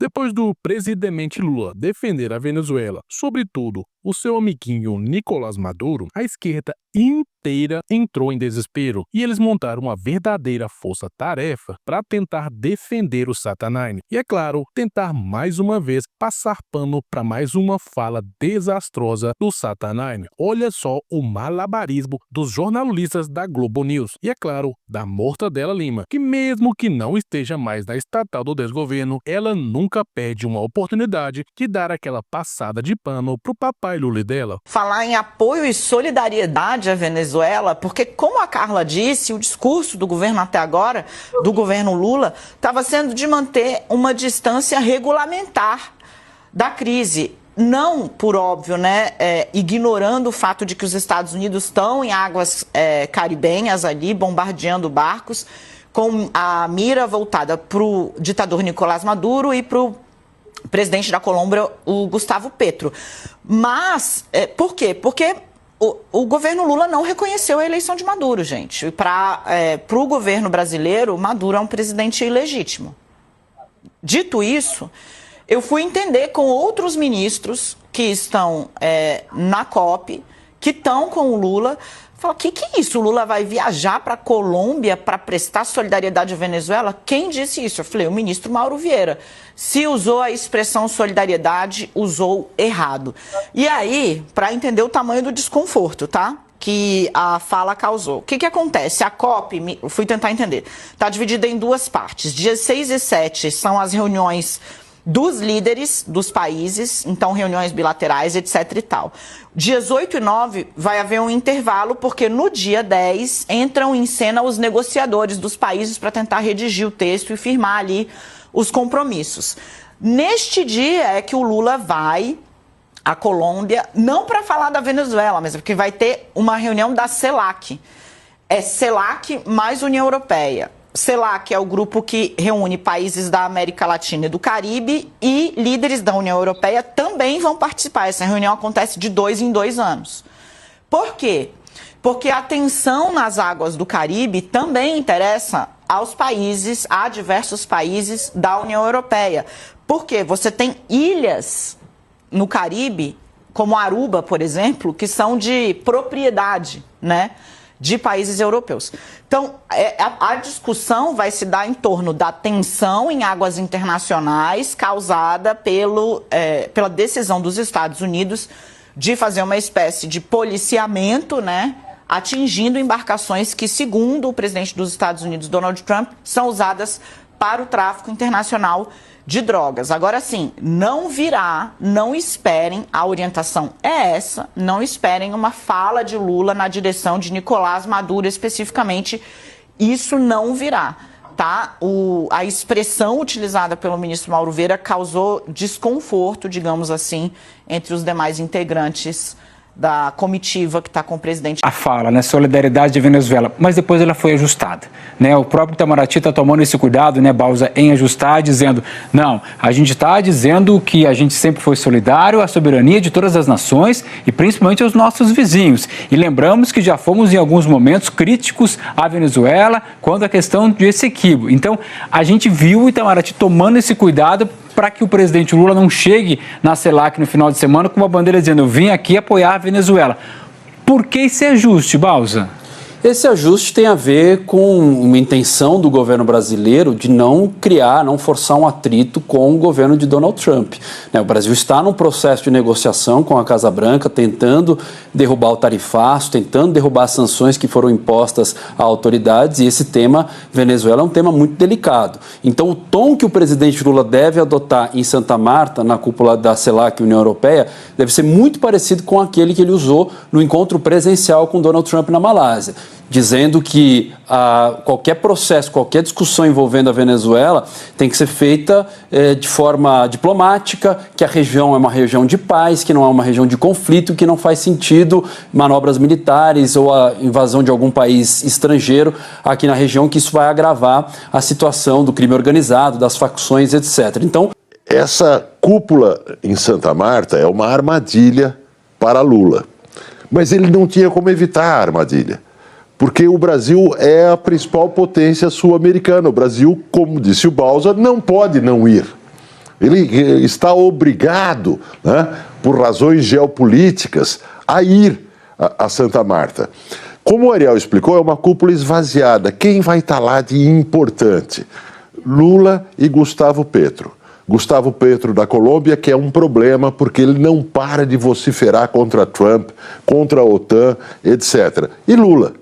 Depois do presidente Lula defender a Venezuela, sobretudo o seu amiguinho Nicolás Maduro, a esquerda inteira entrou em desespero e eles montaram uma verdadeira força-tarefa para tentar defender o Satanaine. E, é claro, tentar mais uma vez passar pano para mais uma fala desastrosa do Satanaine. Olha só o malabarismo dos jornalistas da Globo News e, é claro, da Mortadela Lima, que mesmo que não esteja mais na estatal do desgoverno, ela nunca perde uma oportunidade de dar aquela passada de pano pro papai Lula dela. Falar em apoio e solidariedade à Venezuela, porque, como a Carla disse, o discurso do governo até agora, do governo Lula, estava sendo de manter uma distância regulamentar da crise. Não, por óbvio, né, ignorando o fato de que os Estados Unidos estão em águas caribenhas ali, bombardeando barcos, com a mira voltada para o ditador Nicolás Maduro e para o presidente da Colômbia, o Gustavo Petro. Mas, por quê? Porque o governo Lula não reconheceu a eleição de Maduro, gente. Para o governo brasileiro, Maduro é um presidente ilegítimo. Dito isso, eu fui entender com outros ministros que estão na COP, que estão com o Lula. Fala, o que é isso? O Lula vai viajar para a Colômbia para prestar solidariedade à Venezuela? Quem disse isso? Eu falei, o ministro Mauro Vieira. Se usou a expressão solidariedade, usou errado. E aí, para entender o tamanho do desconforto, tá? Que a fala causou. O que acontece? A COP, eu fui tentar entender, está dividida em duas partes. Dias 6 e 7 são as reuniões dos líderes dos países, então reuniões bilaterais, etc e tal. Dias 8 e 9 vai haver um intervalo, porque no dia 10 entram em cena os negociadores dos países para tentar redigir o texto e firmar ali os compromissos. Neste dia é que o Lula vai à Colômbia, não para falar da Venezuela, mas porque vai ter uma reunião da CELAC. É CELAC mais União Europeia. CELAC é o grupo que reúne países da América Latina e do Caribe, e líderes da União Europeia também vão participar. Essa reunião acontece de 2 em 2 anos. Por quê? Porque a tensão nas águas do Caribe também interessa aos países, a diversos países da União Europeia. Porque você tem ilhas no Caribe, como Aruba, por exemplo, que são de propriedade, né, de países europeus. Então, a discussão vai se dar em torno da tensão em águas internacionais causada pela decisão dos Estados Unidos de fazer uma espécie de policiamento, né, atingindo embarcações que, segundo o presidente dos Estados Unidos, Donald Trump, são usadas para o tráfico internacional de drogas. Agora sim, não esperem, a orientação é essa, não esperem uma fala de Lula na direção de Nicolás Maduro especificamente, isso não virá, tá? A expressão utilizada pelo ministro Mauro Vieira causou desconforto, digamos assim, entre os demais integrantes da comitiva que está com o presidente. A fala, né, solidariedade de Venezuela, mas depois ela foi ajustada, né, o próprio Itamaraty está tomando esse cuidado, né, Bausa, em ajustar, dizendo, não, a gente está dizendo que a gente sempre foi solidário à soberania de todas as nações e principalmente aos nossos vizinhos, e lembramos que já fomos em alguns momentos críticos à Venezuela quanto à questão de Essequibo, então a gente viu o Itamaraty tomando esse cuidado para que o presidente Lula não chegue na CELAC no final de semana com uma bandeira dizendo, eu vim aqui apoiar a Venezuela. Por que esse ajuste, Bausa? Esse ajuste tem a ver com uma intenção do governo brasileiro de não criar, não forçar um atrito com o governo de Donald Trump. O Brasil está num processo de negociação com a Casa Branca, tentando derrubar o tarifaço, tentando derrubar as sanções que foram impostas a autoridades, e esse tema, Venezuela, é um tema muito delicado. Então, o tom que o presidente Lula deve adotar em Santa Marta, na cúpula da CELAC, União Europeia, deve ser muito parecido com aquele que ele usou no encontro presencial com Donald Trump na Malásia, dizendo que qualquer processo, qualquer discussão envolvendo a Venezuela tem que ser feita de forma diplomática, que a região é uma região de paz, que não é uma região de conflito, que não faz sentido manobras militares ou a invasão de algum país estrangeiro aqui na região, que isso vai agravar a situação do crime organizado, das facções, etc. Então, essa cúpula em Santa Marta é uma armadilha para Lula, mas ele não tinha como evitar a armadilha, porque o Brasil é a principal potência sul-americana. O Brasil, como disse o Bausa, não pode não ir. Ele está obrigado, né, por razões geopolíticas, a ir a Santa Marta. Como o Ariel explicou, é uma cúpula esvaziada. Quem vai estar lá de importante? Lula e Gustavo Petro. Gustavo Petro da Colômbia, que é um problema porque ele não para de vociferar contra Trump, contra a OTAN, etc. E Lula.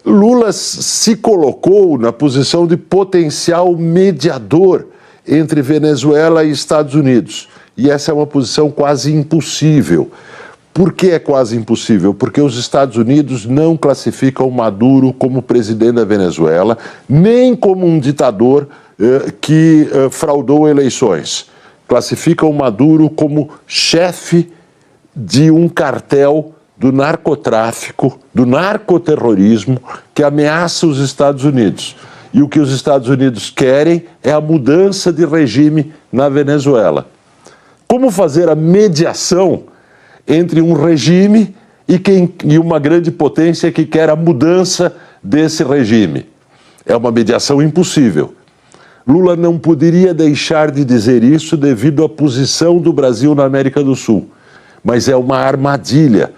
Lula se colocou na posição de potencial mediador entre Venezuela e Estados Unidos. E essa é uma posição quase impossível. Por que é quase impossível? Porque os Estados Unidos não classificam Maduro como presidente da Venezuela, nem como um ditador que fraudou eleições. Classificam Maduro como chefe de um cartel do narcotráfico, do narcoterrorismo que ameaça os Estados Unidos. E o que os Estados Unidos querem é a mudança de regime na Venezuela. Como fazer a mediação entre um regime e uma grande potência que quer a mudança desse regime? É uma mediação impossível. Lula não poderia deixar de dizer isso devido à posição do Brasil na América do Sul. Mas é uma armadilha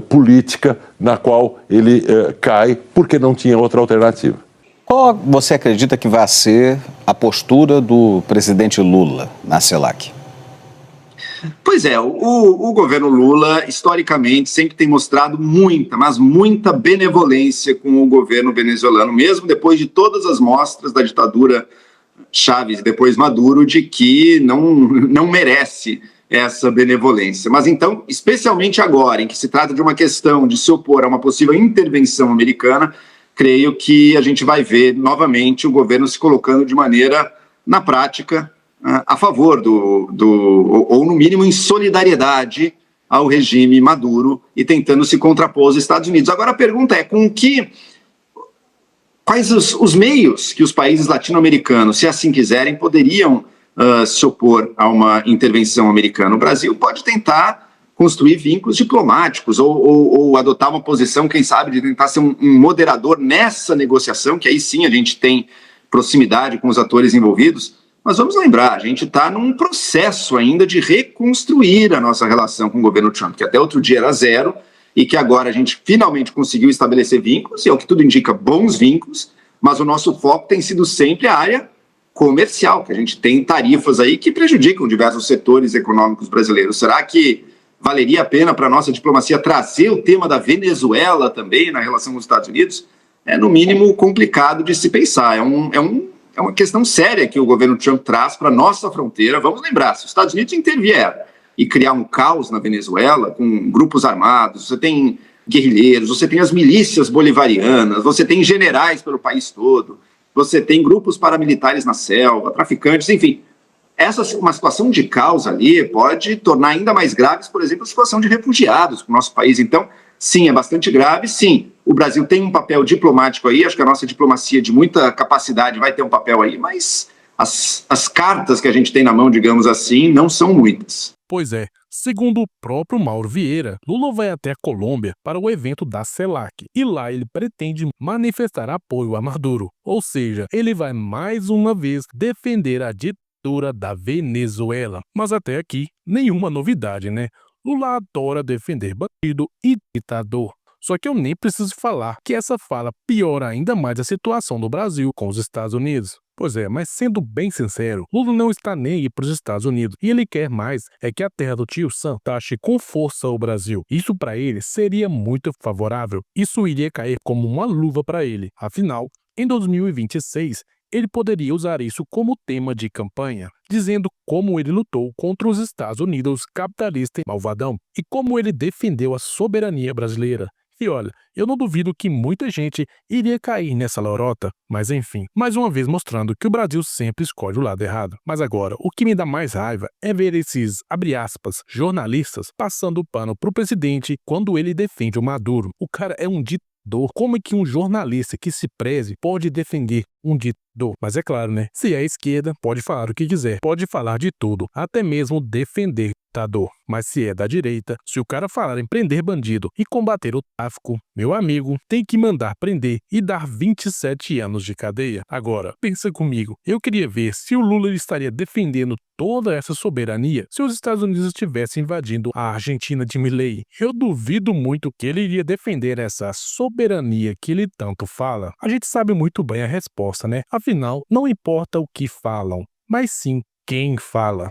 política na qual ele cai porque não tinha outra alternativa. Qual você acredita que vai ser a postura do presidente Lula na CELAC? Pois é, o governo Lula, historicamente, sempre tem mostrado muita, mas muita benevolência com o governo venezuelano, mesmo depois de todas as mostras da ditadura Chávez e depois Maduro, de que não merece essa benevolência. Mas então, especialmente agora, em que se trata de uma questão de se opor a uma possível intervenção americana, creio que a gente vai ver novamente o governo se colocando de maneira, na prática, a favor ou no mínimo em solidariedade ao regime Maduro e tentando se contrapor aos Estados Unidos. Agora a pergunta é, quais os meios que os países latino-americanos, se assim quiserem, poderiam se opor a uma intervenção americana? O Brasil pode tentar construir vínculos diplomáticos ou adotar uma posição, quem sabe, de tentar ser um moderador nessa negociação, que aí sim a gente tem proximidade com os atores envolvidos. Mas vamos lembrar, a gente está num processo ainda de reconstruir a nossa relação com o governo Trump, que até outro dia era zero, e que agora a gente finalmente conseguiu estabelecer vínculos, e é o que tudo indica, bons vínculos, mas o nosso foco tem sido sempre a área comercial, que a gente tem tarifas aí que prejudicam diversos setores econômicos brasileiros. Será que valeria a pena para a nossa diplomacia trazer o tema da Venezuela também na relação com os Estados Unidos? É, no mínimo, complicado de se pensar. É uma questão séria que o governo Trump traz para a nossa fronteira. Vamos lembrar, se os Estados Unidos intervier e criar um caos na Venezuela, com grupos armados, você tem guerrilheiros, você tem as milícias bolivarianas, você tem generais pelo país todo, você tem grupos paramilitares na selva, traficantes, enfim. Uma situação de caos ali pode tornar ainda mais graves, por exemplo, a situação de refugiados para o nosso país. Então, sim, é bastante grave, sim. O Brasil tem um papel diplomático aí, acho que a nossa diplomacia de muita capacidade vai ter um papel aí, mas as cartas que a gente tem na mão, digamos assim, não são muitas. Pois é, segundo o próprio Mauro Vieira, Lula vai até a Colômbia para o evento da CELAC e lá ele pretende manifestar apoio a Maduro, ou seja, ele vai mais uma vez defender a ditadura da Venezuela. Mas até aqui, nenhuma novidade, né? Lula adora defender bandido e ditador. Só que eu nem preciso falar que essa fala piora ainda mais a situação do Brasil com os Estados Unidos. Pois é, mas sendo bem sincero, Lula não está nem aí para os Estados Unidos e ele quer mais é que a terra do tio Sam taxe com força o Brasil. Isso para ele seria muito favorável. Isso iria cair como uma luva para ele. Afinal, em 2026, ele poderia usar isso como tema de campanha, dizendo como ele lutou contra os Estados Unidos capitalista e malvadão e como ele defendeu a soberania brasileira. E olha, eu não duvido que muita gente iria cair nessa lorota, mas enfim, mais uma vez mostrando que o Brasil sempre escolhe o lado errado. Mas agora, o que me dá mais raiva é ver esses, abre aspas, jornalistas passando o pano pro presidente quando ele defende o Maduro. O cara é um ditador. Como é que um jornalista que se preze pode defender um ditador? Mas é claro, né? Se é a esquerda, pode falar o que quiser, pode falar de tudo, até mesmo defender ditador. Mas se é da direita, se o cara falar em prender bandido e combater o tráfico, meu amigo, tem que mandar prender e dar 27 anos de cadeia. Agora, pensa comigo, eu queria ver se o Lula estaria defendendo toda essa soberania se os Estados Unidos estivessem invadindo a Argentina de Milei. Eu duvido muito que ele iria defender essa soberania que ele tanto fala. A gente sabe muito bem a resposta, né? Afinal, não importa o que falam, mas sim quem fala.